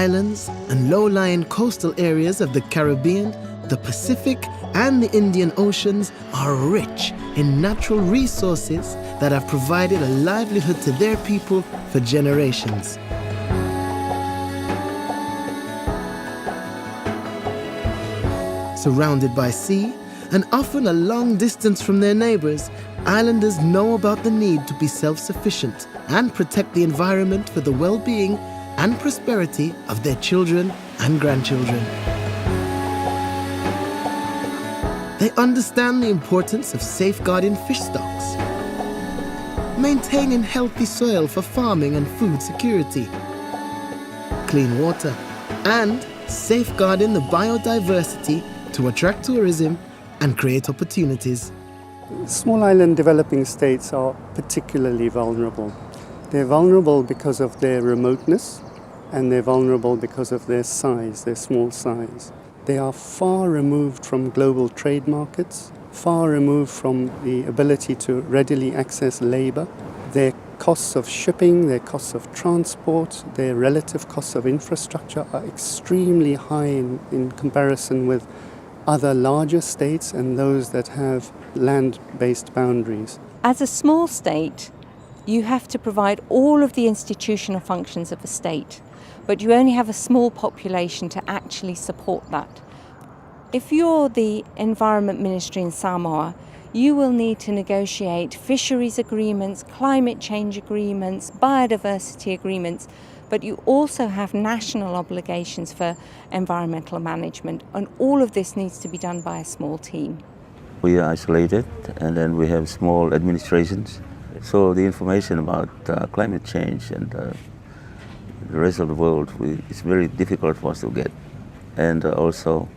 islands and low-lying coastal areas of the Caribbean, the Pacific, and the Indian Oceans are rich in natural resources that have provided a livelihood to their people for generations. Surrounded by sea, and often a long distance from their neighbors, islanders know about the need to be self-sufficient and protect the environment for the well-being and prosperity of their children and grandchildren. They understand the importance of safeguarding fish stocks, maintaining healthy soil for farming and food security, clean water, and safeguarding the biodiversity to attract tourism and create opportunities. Small island developing states are particularly vulnerable. They're vulnerable because of their remoteness, and they're vulnerable because of their size, their small size. They are far removed from global trade markets, far removed from the ability to readily access labor. Their costs of shipping, their costs of transport, their relative costs of infrastructure are extremely high in comparison with other larger states and those that have land-based boundaries. As a small state, you have to provide all of the institutional functions of a state, but you only have a small population to actually support that. If you're the Environment Ministry in Samoa, you will need to negotiate fisheries agreements, climate change agreements, biodiversity agreements, but you also have national obligations for environmental management, and all of this needs to be done by a small team. We are isolated, and then we have small administrations, so the information about climate change and the rest of the world it's very difficult for us to get. And also,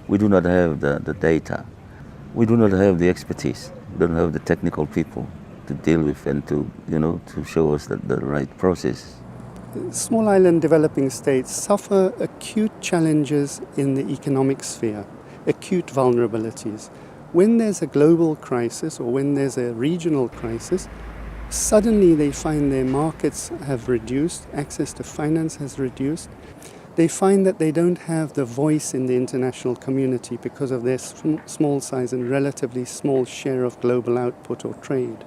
we do not have the data. We do not have the expertise. We don't have the technical people to deal with and to show us the right process. Small island developing states suffer acute challenges in the economic sphere, acute vulnerabilities. When there's a global crisis or when there's a regional crisis, suddenly they find their markets have reduced, access to finance has reduced. They find that they don't have the voice in the international community because of their small size and relatively small share of global output or trade.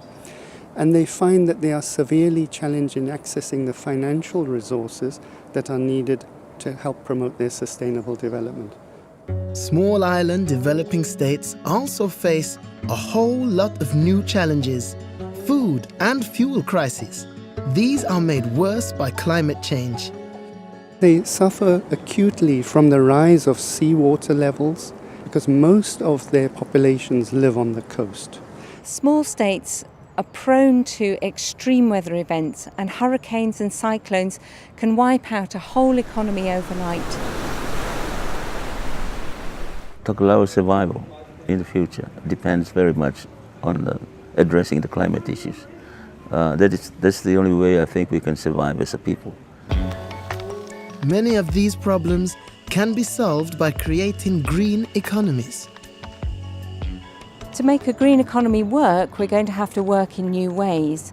And they find that they are severely challenged in accessing the financial resources that are needed to help promote their sustainable development. Small island developing states also face a whole lot of new challenges: food and fuel crises. These are made worse by climate change. They suffer acutely from the rise of seawater levels because most of their populations live on the coast. Small states are prone to extreme weather events, and hurricanes and cyclones can wipe out a whole economy overnight. Our survival in the future depends very much on addressing the climate issues. That's the only way I think we can survive as a people. Many of these problems can be solved by creating green economies. To make a green economy work, we're going to have to work in new ways.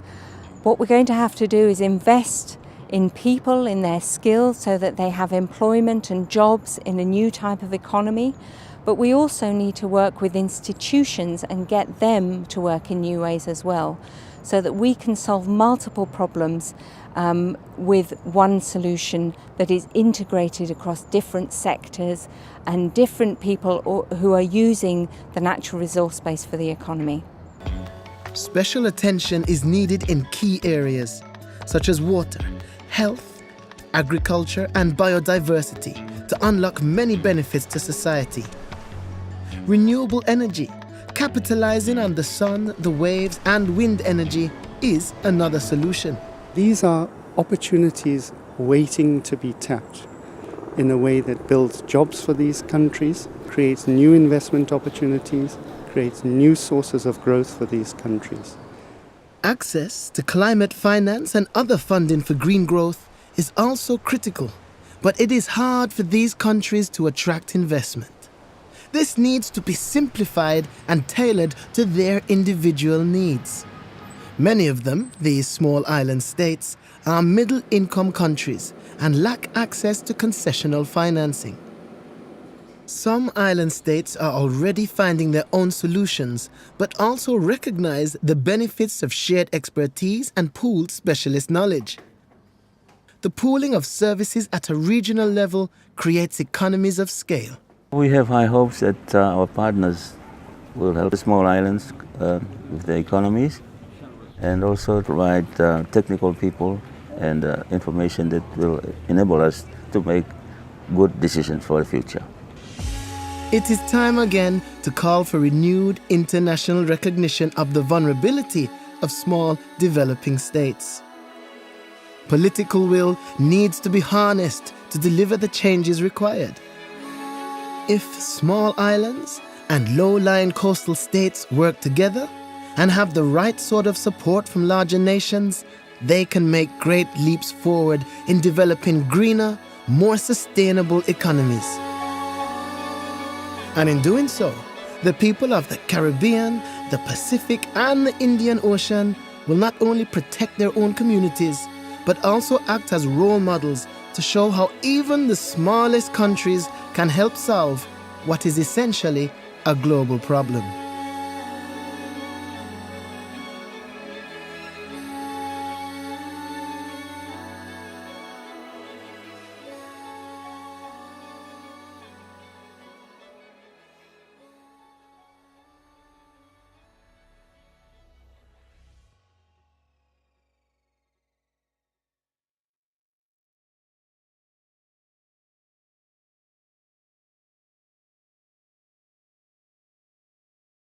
What we're going to have to do is invest in people, in their skills, so that they have employment and jobs in a new type of economy. But we also need to work with institutions and get them to work in new ways as well, so that we can solve multiple problems with one solution that is integrated across different sectors and different people who are using the natural resource base for the economy. Special attention is needed in key areas such as water, health, agriculture, and biodiversity to unlock many benefits to society. Renewable energy, capitalizing on the sun, the waves, and wind energy is another solution. These are opportunities waiting to be tapped in a way that builds jobs for these countries, creates new investment opportunities, creates new sources of growth for these countries. Access to climate finance and other funding for green growth is also critical, but it is hard for these countries to attract investment. This needs to be simplified and tailored to their individual needs. Many of them, these small island states, are middle-income countries, and lack access to concessional financing. Some island states are already finding their own solutions, but also recognize the benefits of shared expertise and pooled specialist knowledge. The pooling of services at a regional level creates economies of scale. We have high hopes that our partners will help the small islands with their economies and also provide technical people and information that will enable us to make good decisions for the future. It is time again to call for renewed international recognition of the vulnerability of small developing states. Political will needs to be harnessed to deliver the changes required. If small islands and low-lying coastal states work together and have the right sort of support from larger nations, they can make great leaps forward in developing greener, more sustainable economies. And in doing so, the people of the Caribbean, the Pacific, and the Indian Ocean will not only protect their own communities, but also act as role models to show how even the smallest countries can help solve what is essentially a global problem.